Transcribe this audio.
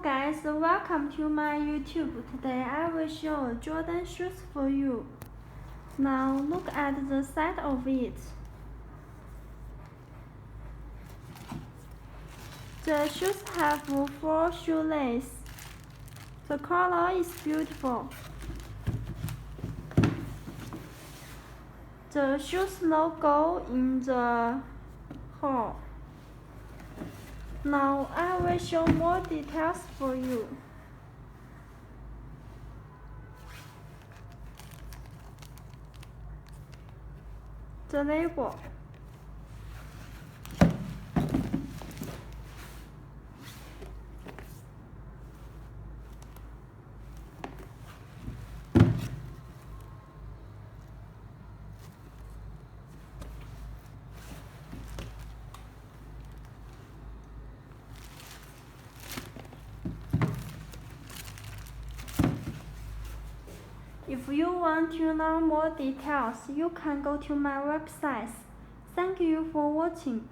guys, welcome to my YouTube. Today I will show Jordan shoes for you. Now look at the side of it. The shoes have 4 shoelaces. The color is beautiful. The shoes logo in the hole. Now I will show more details for you. The label. If you want to know more details, you can go to my website. Thank you for watching.